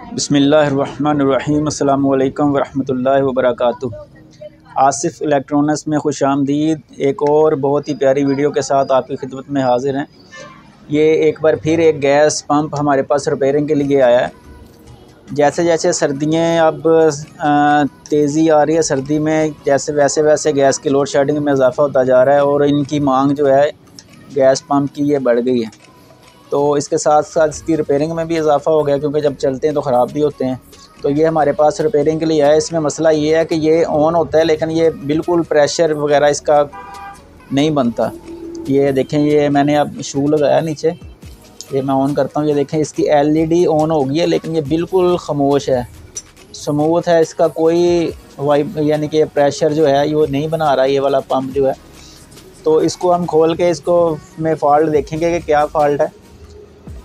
बिस्मिल्लाहिर्रहमानिर्रहीम अस्सलामु अलैकुम वरहमतुल्लाहि वबरकातुहू। आसिफ इलेक्ट्रॉनिक्स में खुश आमदीद। एक और बहुत ही प्यारी वीडियो के साथ आपकी खिदमत में हाजिर हैं। ये एक बार फिर एक गैस पंप हमारे पास रिपेयरिंग के लिए आया है। जैसे जैसे सर्दियाँ अब तेज़ी आ रही है, सर्दी में जैसे वैसे गैस की लोड शेडिंग में इजाफ़ा होता जा रहा है और इनकी मांग जो है गैस पंप की ये बढ़ गई है। तो इसके साथ साथ इसकी रिपेयरिंग में भी इजाफ़ा हो गया, क्योंकि जब चलते हैं तो ख़राब भी होते हैं। तो ये हमारे पास रिपेयरिंग के लिए है। इसमें मसला ये है कि ये ऑन होता है लेकिन ये बिल्कुल प्रेशर वगैरह इसका नहीं बनता। ये देखें, ये मैंने अब शू लगाया नीचे, ये मैं ऑन करता हूँ। ये देखें, इसकी एलईडी ऑन हो गई है लेकिन ये बिल्कुल खामोश है, स्मूथ है। इसका कोई वाइब यानी कि प्रेशर जो है ये नहीं बना रहा ये वाला पंप जो है। तो इसको हम खोल के इसको में फ़ॉल्ट देखेंगे कि क्या फ़ॉल्ट है।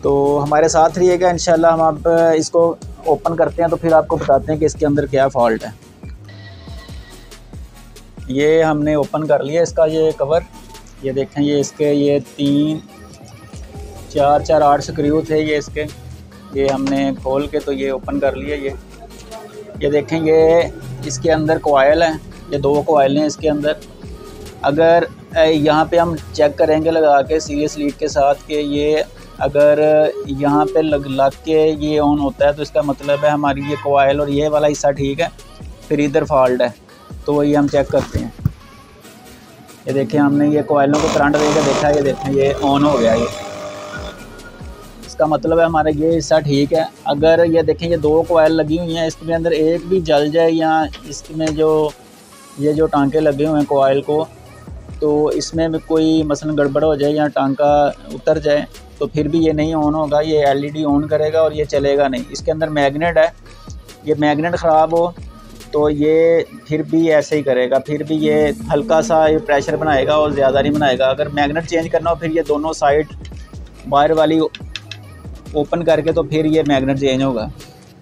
तो हमारे साथ रहिएगा, इंशाल्लाह हम आप इसको ओपन करते हैं तो फिर आपको बताते हैं कि इसके अंदर क्या फ़ॉल्ट है। ये हमने ओपन कर लिया इसका ये कवर। ये देखें, ये इसके ये 3 4 4 8 स्क्रू थे ये इसके। ये हमने खोल के तो ये ओपन कर लिया। ये देखें, ये इसके अंदर कोयल है, ये 2 कोयल हैं इसके अंदर। अगर यहाँ पे हम चेक करेंगे लगा के सीरियस लीड के साथ कि ये अगर यहाँ पे लग के ये ऑन होता है तो इसका मतलब है हमारी ये कोयल और ये वाला हिस्सा ठीक है, फिर इधर फॉल्ट है। तो वही हम चेक करते हैं। ये देखें, हमने ये कोयलों को करंट देकर देखा, ये देखें ये ऑन हो गया। ये इसका मतलब है हमारा ये हिस्सा ठीक है। अगर ये देखें, ये 2 कोयल लगी हुई हैं, इसके अंदर एक भी जल जाए या इसमें ये जो टांके लगे हुए हैं कोयल को, तो इसमें भी कोई मसलन गड़बड़ हो जाए या टांका उतर जाए तो फिर भी ये नहीं ऑन होगा। ये एलईडी ऑन करेगा और ये चलेगा नहीं। इसके अंदर मैग्नेट है, ये मैग्नेट ख़राब हो तो ये फिर भी ऐसे ही करेगा, फिर भी ये हल्का सा ये प्रेशर बनाएगा और ज़्यादा नहीं बनाएगा। अगर मैग्नेट चेंज करना हो फिर ये दोनों साइड बाहर वाली ओपन करके तो फिर ये मैग्नेट चेंज होगा।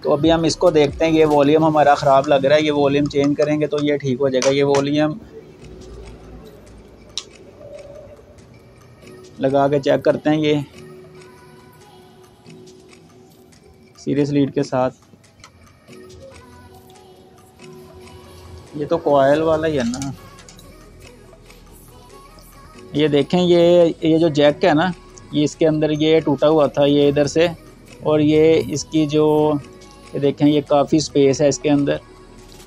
तो अभी हम इसको देखते हैं। ये वॉल्यूम हमारा ख़राब लग रहा है, ये वॉल्यूम चेंज करेंगे तो ये ठीक हो जाएगा। ये वॉल्यूम लगा के चेक करते हैं ये सीरियस लीड के साथ। ये तो कोयल वाला ही है ना। ये देखें, ये जो जैक है ना, ये इसके अंदर ये टूटा हुआ था ये इधर से, और ये इसकी ये देखें ये काफ़ी स्पेस है इसके अंदर।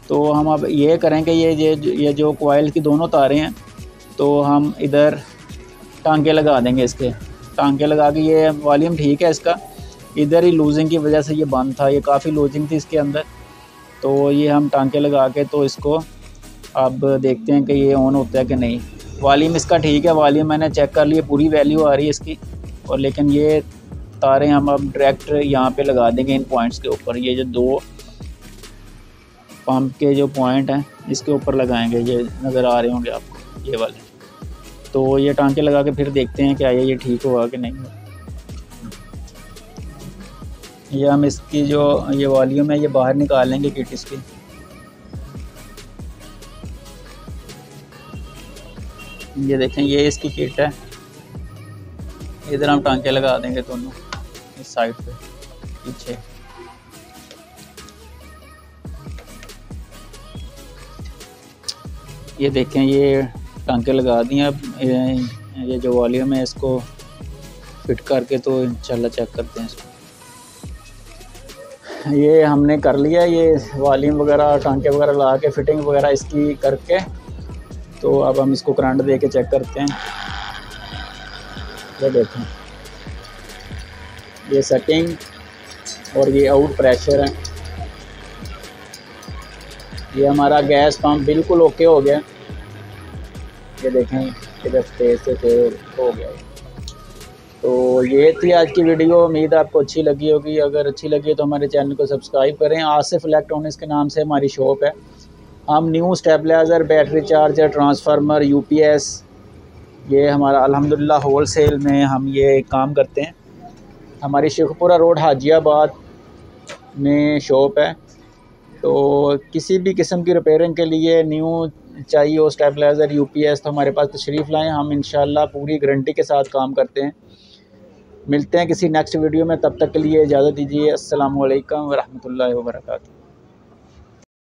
तो हम अब ये करें कि ये जो कोयल की दोनों तारें हैं तो हम इधर टांके लगा देंगे। इसके टांके लगा के ये वॉल्यूम ठीक है इसका, इधर ही लूजिंग की वजह से ये बंद था, ये काफ़ी लूजिंग थी इसके अंदर। तो ये हम टांके लगा के तो इसको अब देखते हैं कि ये ऑन होता है कि नहीं। वॉल्यूम इसका ठीक है, वॉल्यूम मैंने चेक कर लिया, पूरी वैल्यू आ रही है इसकी। और लेकिन ये तारें हम अब डायरेक्ट यहाँ पे लगा देंगे इन पॉइंट्स के ऊपर। ये जो 2 पंप के जो पॉइंट हैं इसके ऊपर लगाएंगे, ये नज़र आ रहे होंगे आपको ये वाले। तो ये टांके लगा के फिर देखते हैं क्या ये ठीक होगा कि नहीं। ये हम इसकी जो ये वॉल्यूम है ये बाहर निकाल लेंगे किट इसकी। ये देखें, ये इसकी किट है। इधर हम टांके लगा देंगे दोनों इस साइड पे पीछे। ये देखें, ये टांके लगा दिए। अब ये जो वॉल्यूम है इसको फिट करके तो इंशाल्लाह चेक करते हैं इसको। ये हमने कर लिया, ये वॉल्यूम वगैरह टांके वगैरह लगा के फिटिंग वगैरह इसकी करके। तो अब हम इसको करंट दे के चेक करते हैं। ये देखें, ये सेटिंग और ये आउट प्रेशर है। ये हमारा गैस पंप बिल्कुल ओके हो गया। ये देखें, इधर तेज से तेज हो गया। तो ये थी आज की वीडियो, उम्मीद आपको अच्छी लगी होगी। अगर अच्छी लगी तो हमारे चैनल को सब्सक्राइब करें। आसिफ इलेक्ट्रॉनिक्स के नाम से हमारी शॉप है। हम new stabiliser, battery charger, transformer, UPS, ये हमारा अल्हम्दुलिल्लाह होल सेल में हम ये काम करते हैं। हमारी शेखपुरा रोड हाजियाबाद में शॉप है। तो किसी भी किस्म की रिपेयरिंग के लिए न्यू चाहिए हो स्टेबलाइज़र, यूपीएस, तो हमारे पास तशरीफ़ लाएँ। हम इंशाल्लाह पूरी गारंटी के साथ काम करते हैं। मिलते हैं किसी नेक्स्ट वीडियो में, तब तक के लिए इजाज़त दीजिए। अस्सलामु अलैकुम व रहमतुल्लाहि व बरकातुहू।